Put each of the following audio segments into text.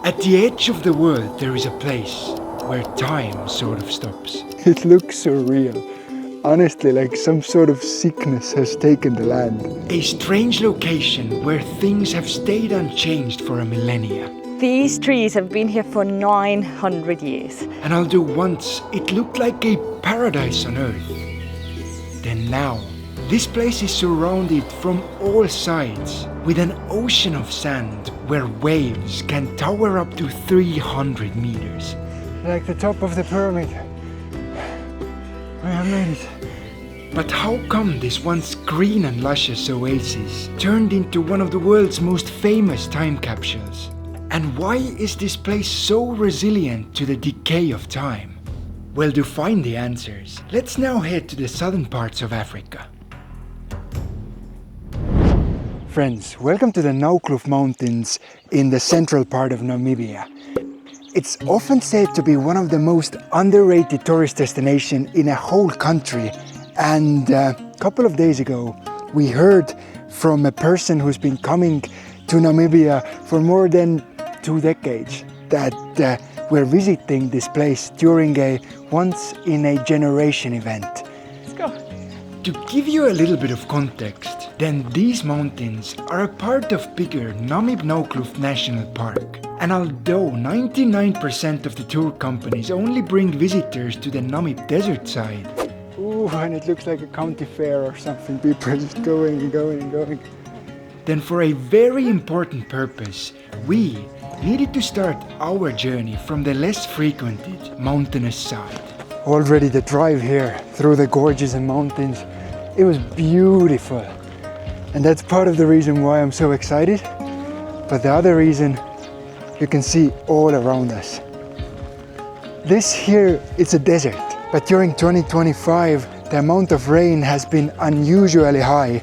At the edge of the world there is a place where time sort of stops. It looks surreal. Honestly, like some sort of sickness has taken the land. A strange location where things have stayed unchanged for a millennia. These trees have been here for 900 years. And although once it looked like a paradise on earth, then now this place is surrounded from all sides with an ocean of sand where waves can tower up to 300 meters. Like the top of the pyramid. I have made it. But how come this once green and luscious oasis turned into one of the world's most famous time capsules? And why is this place so resilient to the decay of time? Well, to find the answers, let's now head to the southern parts of Africa. Friends, welcome to the Naukluft Mountains in the central part of Namibia. It's often said to be one of the most underrated tourist destinations in a whole country. And a couple of days ago, we heard from a person who's been coming to Namibia for more than 2 decades that we're visiting this place during a once-in-a-generation event. Let's go. To give you a little bit of context, then these mountains are a part of bigger Namib-Naukluft National Park. And although 99% of the tour companies only bring visitors to the Namib desert side, Ooh, and it looks like a county fair or something. People are just going and going and going. then for a very important purpose, we needed to start our journey from the less frequented mountainous side. Already the drive here through the gorges and mountains, it was beautiful. And that's part of the reason why I'm so excited. But the other reason, you can see all around us. This here, it's a desert. But during 2025, the amount of rain has been unusually high.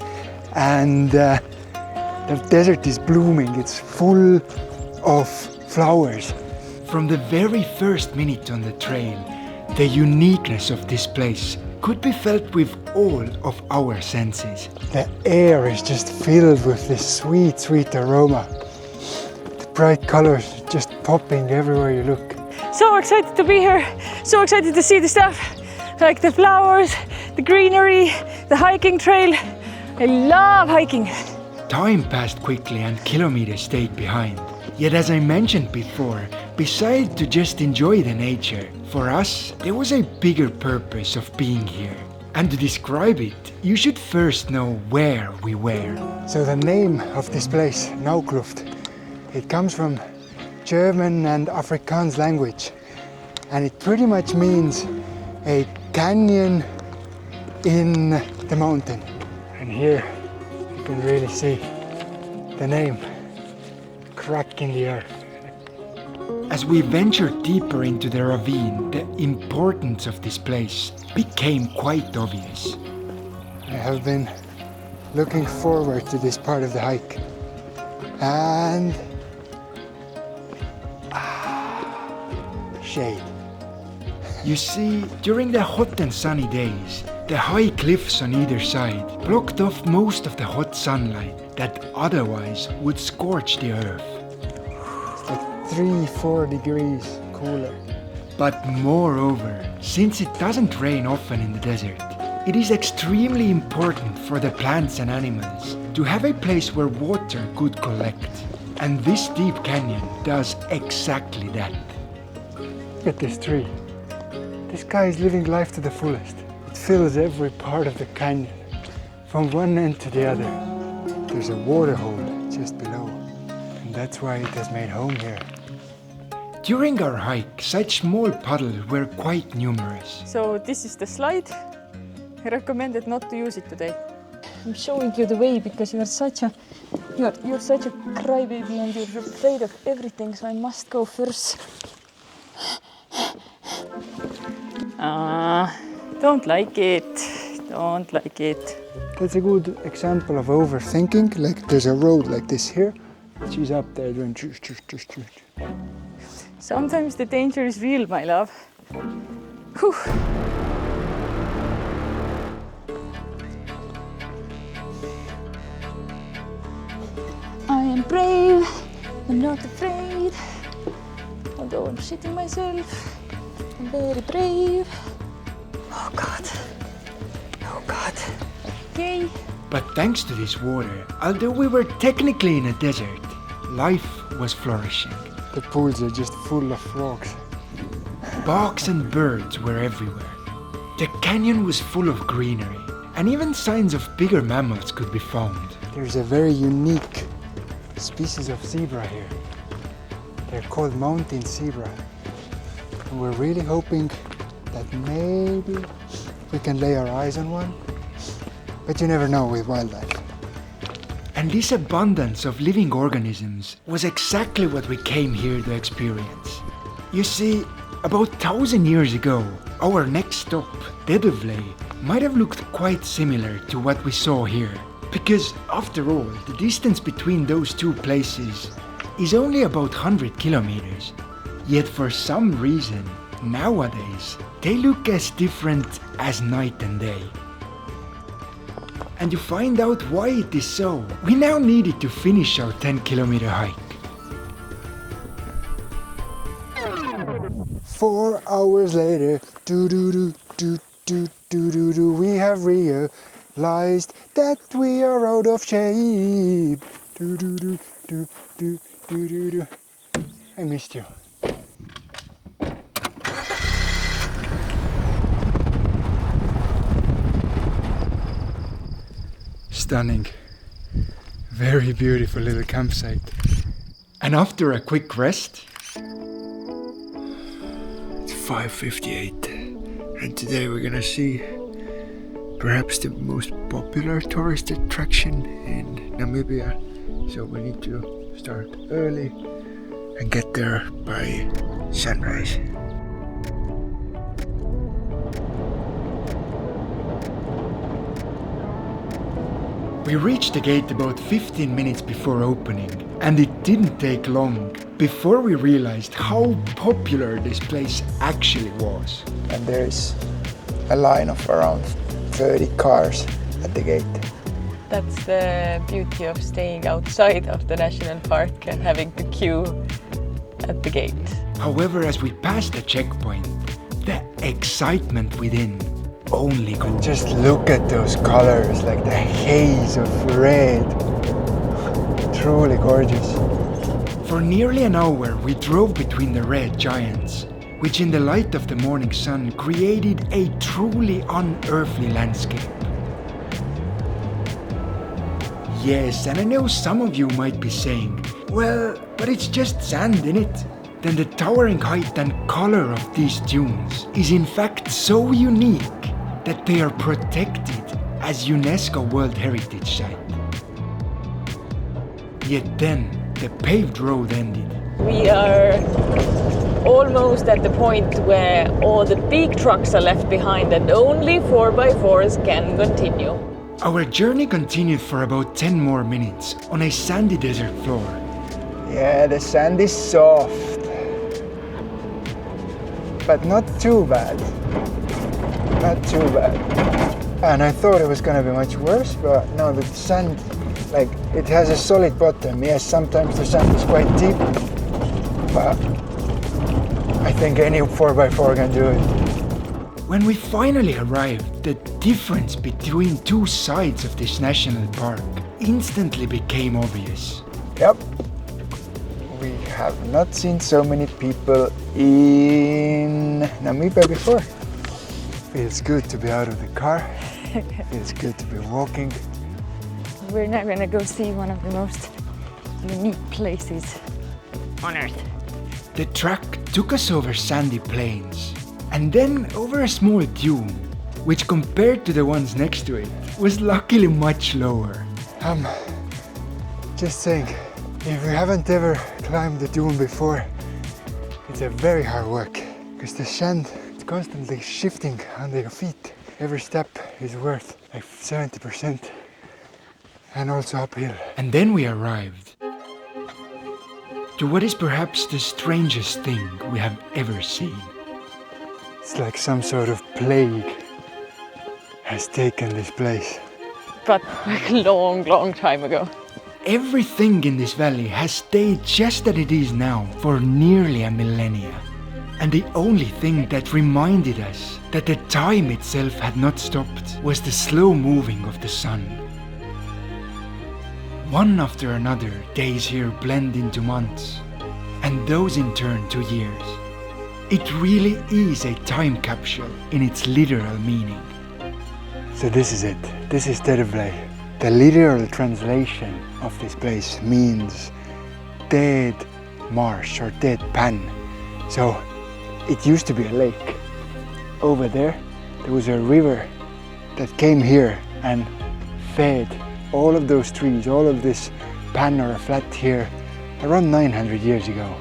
And the desert is blooming. It's full of flowers. From the very first minute on the trail, the uniqueness of this place could be felt with all of our senses. The air is just filled with this sweet, sweet aroma. The bright colors just popping everywhere you look. So excited to be here. So excited to see the stuff. Like the flowers, the greenery, the hiking trail. I love hiking. Time passed quickly and kilometers stayed behind. Yet as I mentioned before, besides to just enjoy the nature, for us there was a bigger purpose of being here. And to describe it, you should first know where we were. So the name of this place, Naukluft, it comes from German and Afrikaans language. And it pretty much means a canyon in the mountain. And here you can really see the name. Crack in the earth. As we ventured deeper into the ravine, the importance of this place became quite obvious. I have been looking forward to this part of the hike. And shade. You see, during the hot and sunny days, the high cliffs on either side blocked off most of the hot sunlight that otherwise would scorch the earth. 3-4 degrees cooler. But moreover, since it doesn't rain often in the desert, it is extremely important for the plants and animals to have a place where water could collect. And this deep canyon does exactly that. Look at this tree. This guy is living life to the fullest. It fills every part of the canyon, from one end to the other. There's a water hole just below, and that's why it has made home here. During our hike, such small puddles were quite numerous. So this is the slide. I recommended not to use it today. I'm showing you the way because you're such a crybaby and you're afraid of everything, so I must go first. Don't like it. Don't like it. That's a good example of overthinking. Like there's a road like this here. She's up there doing choo. Sometimes the danger is real, my love. Whew. I am brave, I'm not afraid. Although I'm shitting myself. I'm very brave. Oh God. Oh God. Okay. But thanks to this water, although we were technically in a desert, life was flourishing. The pools are just full of frogs. Bugs and birds were everywhere. The canyon was full of greenery, and even signs of bigger mammals could be found. There's a very unique species of zebra here. They're called mountain zebra. And we're really hoping that maybe we can lay our eyes on one. But you never know with wildlife. And this abundance of living organisms was exactly what we came here to experience. You see, about 1,000 years ago, our next stop, Deadvlei, might have looked quite similar to what we saw here. Because after all, the distance between those two places is only about 100 kilometers. Yet for some reason, nowadays, they look as different as night and day. And to find out why it is so, we now needed to finish our 10-kilometer hike. 4 hours later, we have realized that we are out of shape. I missed you. Stunning. Very beautiful little campsite. And after a quick rest, It's 5:58, and today we're gonna see perhaps the most popular tourist attraction in Namibia. So we need to start early and get there by sunrise. we reached the gate about 15 minutes before opening, and it didn't take long before we realized how popular this place actually was. And there's a line of around 30 cars at the gate. That's the beauty of staying outside of the national park and having to queue at the gate. However, as we passed the checkpoint, the excitement within only grew. Just look at those colors, like the haze of red. Truly gorgeous. For nearly an hour, we drove between the red giants, which in the light of the morning sun created a truly unearthly landscape. Yes, and I know some of you might be saying, well, but it's just sand, innit? Then the towering height and color of these dunes is in fact so unique that they are protected as UNESCO World Heritage Site. Yet then, the paved road ended. We are almost at the point where all the big trucks are left behind and only 4x4s can continue. Our journey continued for about 10 more minutes on a sandy desert floor. Yeah, the sand is soft, but not too bad. Not too bad. And I thought it was gonna be much worse, but no, the sand, like, it has a solid bottom. Yes, sometimes the sand is quite deep, but I think any 4x4 can do it. When we finally arrived, the difference between two sides of this national park instantly became obvious. Yep. We have not seen so many people in Namibia before. Feels good to be out of the car. Feels good to be walking. We're now gonna go see one of the most unique places on Earth. The track took us over sandy plains and then over a small dune, which compared to the ones next to it was luckily much lower. Just saying, if you haven't ever climbed the dune before, it's a very hard work because the sand is constantly shifting under your feet. Every step is worth like 70% and also uphill. And then we arrived to what is perhaps the strangest thing we have ever seen. It's like some sort of plague has taken this place. But like a long, long time ago. Everything in this valley has stayed just as it is now for nearly a millennia. And the only thing that reminded us that the time itself had not stopped was the slow moving of the sun. One after another, days here blend into months, and those in turn to years. It really is a time capsule in its literal meaning. So this is it. This is Deadvlei. The literal translation of this place means dead marsh or dead pan. So it used to be a lake. Over there was a river that came here and fed all of those trees, all of this pan or a flat here around 900 years ago.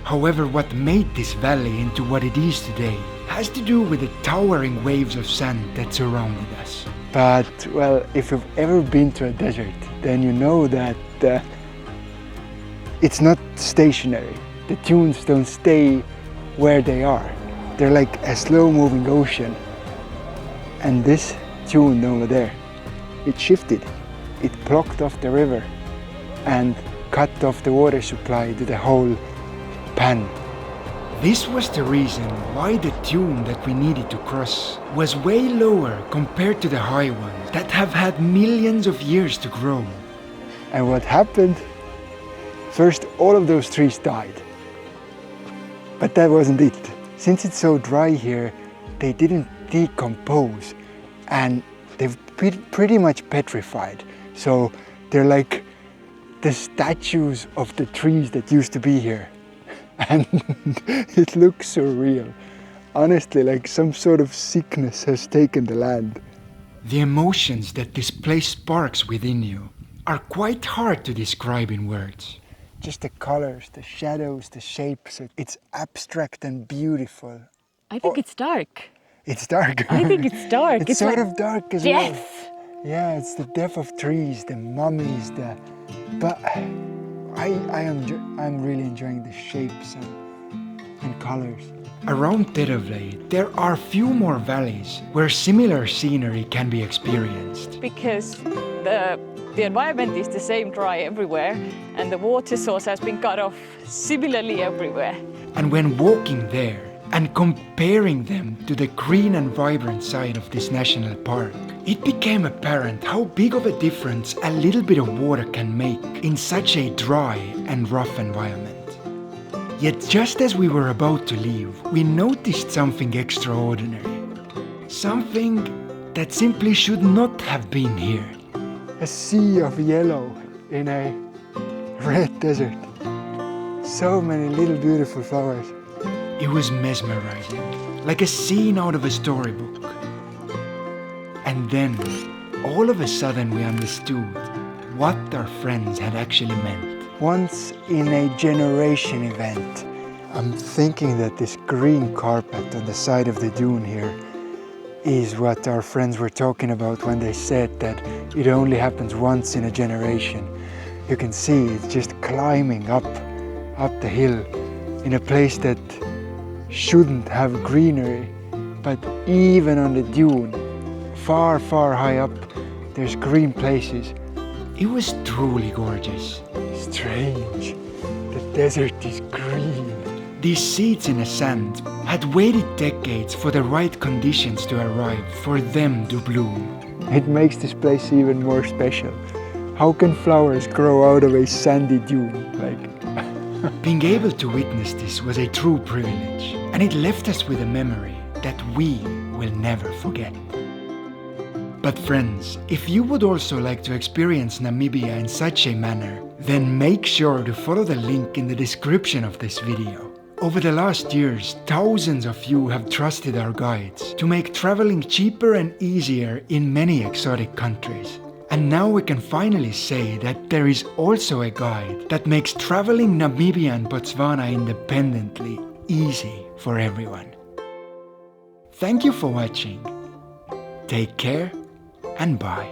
However, what made this valley into what it is today has to do with the towering waves of sand that surrounded us. But, well, if you've ever been to a desert, then you know that it's not stationary. The dunes don't stay where they are. They're like a slow-moving ocean. And this dune over there, it shifted. It blocked off the river and cut off the water supply to the whole pan. This was the reason why the dune that we needed to cross was way lower compared to the high ones that have had millions of years to grow. And what happened? First, all of those trees died. But that wasn't it. Since it's so dry here, they didn't decompose and they've pretty much petrified. So they're like the statues of the trees that used to be here. And it looks surreal. Honestly, like some sort of sickness has taken the land. The emotions that this place sparks within you are quite hard to describe in words. Just the colors, the shadows, the shapes, it's abstract and beautiful. I think it's dark. It's dark. I think it's dark. It's sort of dark as well. Yes. Yeah, it's the depth of trees, the mummies, but I'm really enjoying the shapes and colors. Around Deadvlei, there are few more valleys where similar scenery can be experienced. Because the environment is the same dry everywhere and the water source has been cut off similarly everywhere. And when walking there and comparing them to the green and vibrant side of this national park, it became apparent how big of a difference a little bit of water can make in such a dry and rough environment. Yet just as we were about to leave, we noticed something extraordinary. Something that simply should not have been here. A sea of yellow in a red desert. So many little beautiful flowers. It was mesmerizing, like a scene out of a storybook. And then, all of a sudden we understood what our friends had actually meant. Once in a generation event. I'm thinking that this green carpet on the side of the dune here is what our friends were talking about when they said that it only happens once in a generation. You can see it's just climbing up the hill in a place that shouldn't have greenery, but even on the dune, far high up, there's green places. It was truly gorgeous. Strange, the desert is green. These seeds in the sand had waited decades for the right conditions to arrive for them to bloom. It makes this place even more special. How can flowers grow out of a sandy dune? Being able to witness this was a true privilege, and it left us with a memory that we will never forget. But friends, if you would also like to experience Namibia in such a manner, then make sure to follow the link in the description of this video. Over the last years, thousands of you have trusted our guides to make traveling cheaper and easier in many exotic countries. And now we can finally say that there is also a guide that makes traveling Namibia and Botswana independently easy for everyone. Thank you for watching. Take care and bye.